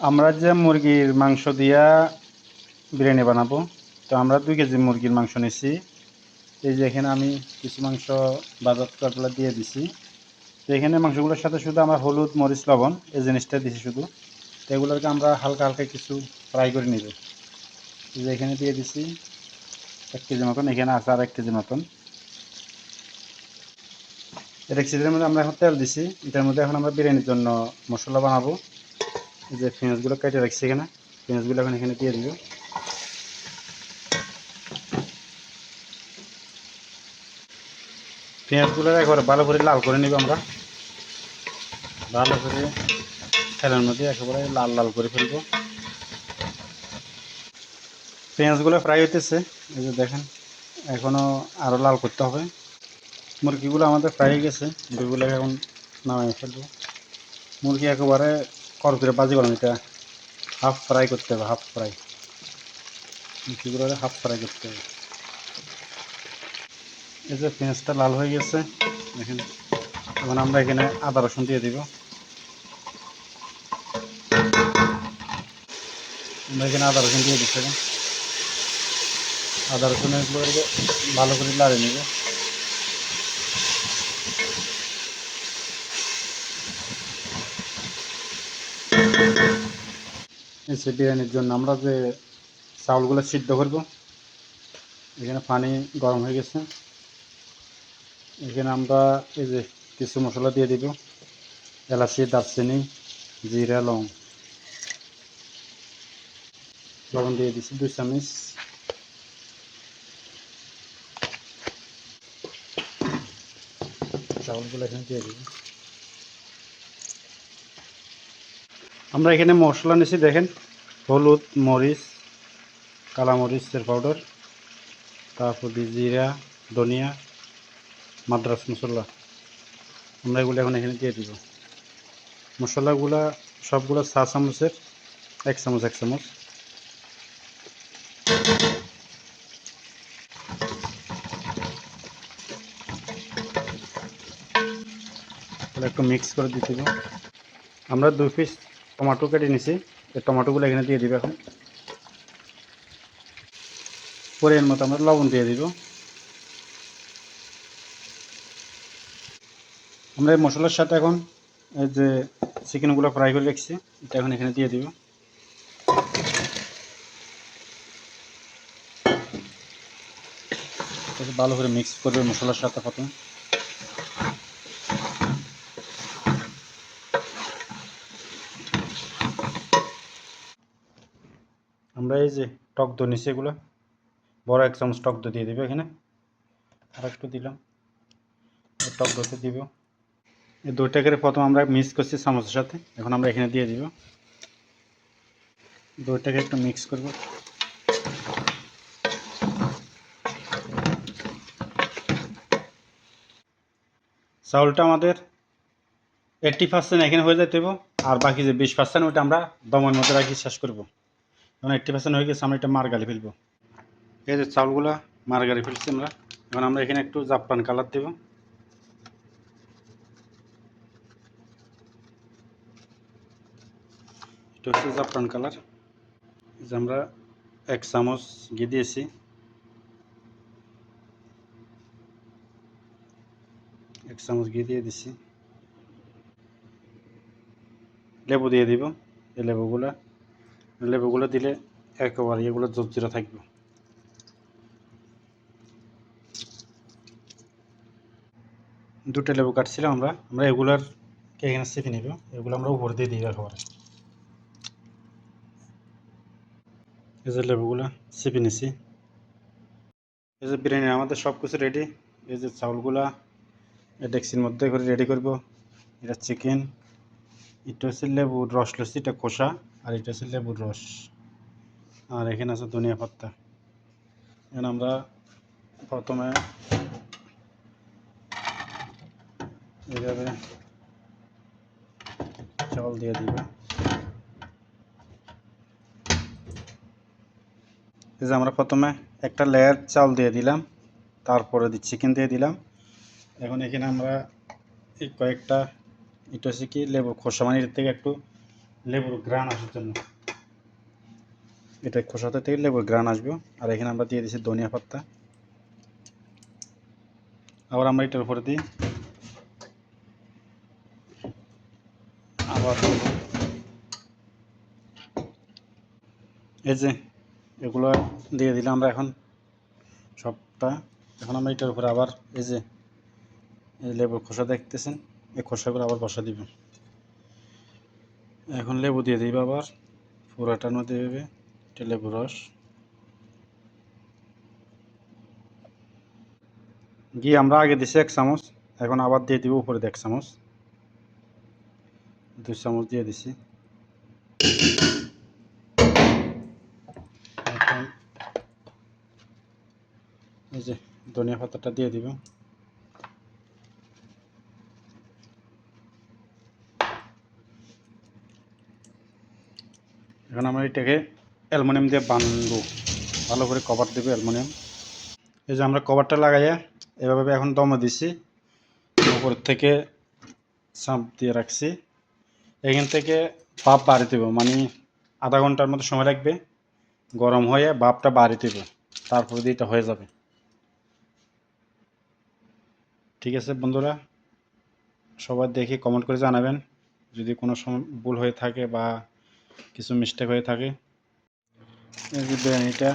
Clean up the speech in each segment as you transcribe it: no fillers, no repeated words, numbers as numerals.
আমরা যে মুরগির মাংস দিয়া বিরিয়ানি বানাবো, তো আমরা 2 কেজি মুরগির মাংস নিছি। এই যে এখানে আমি কিছু মাংস বাজার করে দিয়ে দিছি। তো এখানে মাংসগুলোর সাথে শুধু আমরা হলুদ মরিচ লবণ এই জিনিসটা দিছি শুধু। তো এগুলোকে আমরা হালকা হালকা কিছু ফ্রাই করে নিব। এই যে এখানে দিয়ে দিছি 1 কেজি মতন, এখানে আছে আর 1 কেজি মতন। এর 1 কেজির মধ্যে আমরা এখন তেল দিছি। এটার মধ্যে এখন আমরা বিরিয়ানির জন্য মশলা বানাবো। এই যে পেঁয়াজগুলো কেটে রাখছি এখানে, পেঁয়াজগুলো এখন এখানে দিয়ে দিব। পেঁয়াজগুলো একবারে ভালো করে লাল করে নিব আমরা, ভালো করে তেলের মধ্যে একেবারে লাল লাল করে ফেলবো। পেঁয়াজগুলো ফ্রাই হইতেছে, এই যে দেখেন, এখনও আরও লাল করতে হবে। মুরগিগুলো আমাদের ফ্রাই হয়ে গেছে, মুরগিগুলোকে এখন নামাই ফেলবো। মুরগি একেবারে করকরে বাজি করলাম, এটা হাফ ফ্রাই করতে হবে, হাফ ফ্রাই। মুরগিগুলো হাফ ফ্রাই করতে হবে। এই যে পেঁয়াজটা লাল হয়ে গেছে দেখেন, এখন আমরা এখানে আদা রসুন দিয়ে দিব। আমরা এখানে আদা রসুন দিয়ে দিচ্ছি। আদা রসুন এগুলোকে ভালো করে লাড়ে নিব। এই বিরিয়ানির জন্য আমরা যে চাউলগুলো সিদ্ধ করব, এখানে পানি গরম হয়ে গেছে। এখানে আমরা এই যে কিছু মশলা দিয়ে দিব, এলাচি, দারচিনি, জিরা, লবণ দিয়ে দিচ্ছি 2 চামচ। চাউলগুলো এখানে দিয়ে দিব। আমরা এখানে মশলা নিয়েছি দেখেন, হলুদ, মরিচ, কালা মরিচের পাউডার, তারপর জিরা, ধনিয়া, মাদ্রাস মশলা। আমরা এগুলো এখন এখানে দিয়ে দিব। মশলাগুলা সবগুলো 4 চামচের 1 চামচ 1 চামচ। একটু মিক্স করে দিতে দিব। আমরা 2 পিস টমেটো কেটে নিছি, এই টমেটোগুলো এখানে দিয়ে দিব। এখন পরিমাণ মতো আমরা লবণ দিয়ে দিব। আমরা এই মশলার সাথে এখন এই যে চিকেনগুলো ফ্রাই করে রেখেছি, এটা এখন এখানে দিয়ে দিব। ভালো করে মিক্স করবে মশলার সাথে প্রথমে। আমরা এই যে টক দই নিচ্ছি, এগুলো বড় 1 চামচ টক দই দিয়ে দিব এখানে, আর একটু দিলাম। টক দইতে দিব। এই দইটাকে প্রথম আমরা মিক্স করছি চামচের সাথে, এখন আমরা এখানে দিয়ে দিব। দইটাকে একটু মিক্স করব। চাউলটা আমাদের 80% এখানে হয়ে যেতে হবে, আর বাকি যে 20% ওইটা আমরা দমের মধ্যে রাখি শেষ করব। এখন 80% হয়ে গেছে, আমরা এটা মারগালি ফেলবো। এই যে চাউলগুলা মারগালি ফেলছি আমরা। এখন আমরা এখানে একটু জাফরান কালার দেব। এটা হচ্ছে জাফরান কালার। যে আমরা 1 চামচ ঘি দিয়েছি, 1 চামচ ঘি দিয়ে দিছি। লেবু দিয়ে দিব। এই লেবুগুলো দিলে একেবারে এগুলো জর্জরা থাকবে। দুটো লেবু কাটছিলাম আমরা এগুলার এখানে চেপে নিব। এগুলো আমরা উপর দিয়ে দিই একেবারে। এই যে লেবুগুলো চেপে নিছি। এই যে বিরিয়ানি আমাদের সব কিছু রেডি। এই যে চাউলগুলা ডেক্সির মধ্যে করে রেডি করব। এটা চিকেন, এটা হচ্ছে লেবুর রস লস্যি, এটা খোসা, আর এটা হচ্ছে লেবুর রস, আর এখানে আছে ধনিয়া পাতা। এখন আমরা প্রথমে এইভাবে চাউল দিয়ে দিব। এই যে আমরা প্রথমে একটা লেয়ার চাউল দিয়ে দিলাম, তারপরে চিকেন দিয়ে দিলাম। এখন এখানে আমরা এই কয়েকটা, এটা হচ্ছে কি লেবুর খোসা, মানে এর থেকে একটু লেবুর গ্রান আসার জন্য। এটা খোসাতে থেকে লেবুর গ্রান আসবে। আর এখানে আমরা দিয়ে দিচ্ছি ধনিয়া পাতা। আবার আমরা এটার উপরে দিই আবার এই যে এগুলো দিয়ে দিলাম আমরা এখন সবটা। এখন আমরা এটার উপরে আবার এই যে এই লেবুর খোসা দেখতেছেন, এই খোসাগুলো আবার বসা দিব। এখন লেবু দিয়ে দিব, আবার পুরাটা নদী দেবে এটা লেবুর রস। ঘি আমরা আগে দিছি 1 চামচ, এখন আবার দিয়ে দিব উপরে 1 চামচ, 2 চামচ দিয়ে দিছি। এখন এই যে ধনিয়া পাতাটা দিয়ে দিব। এখন আমরা এটাকে অ্যালুমিনিয়াম দিয়ে বাঁধবো, ভালো করে কভার দেবো অ্যালুমিনিয়াম। এই যে আমরা কভারটা লাগাইয়া এভাবে এখন দমে দিছি, উপর থেকে চাপ দিয়ে রাখছি। এখান থেকে ভাপ বাড়ি দেবো, মানে আধা ঘন্টার মতো সময় লাগবে, গরম হয়ে ভাপটা বাড়ি দেবো, তারপরে দিয়ে এটা হয়ে যাবে। ঠিক আছে বন্ধুরা, সবাই দেখে কমেন্ট করে জানাবেন যদি কোনো সময় ভুল হয়ে থাকে বা কিছু মিস্টেক হয়ে থাকে। এই যে বিরিয়ানিটা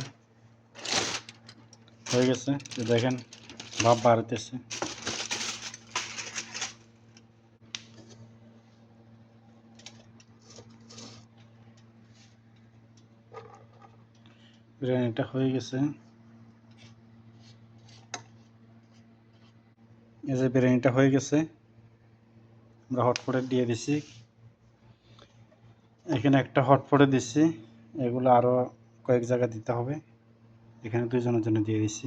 হয়ে গেছে, দেখেন ভাপ বাড়তেছে। বিরিয়ানিটা হয়ে গেছে। এই যে বিরিয়ানিটা হয়ে গেছে, আমরা হটপটে দিয়ে দিছি। এখানে একটা হটপটে দিছি, এগুলো আরও কয়েক জায়গায় দিতে হবে। এখানে 2 জনের জন্য দিয়ে দিছি।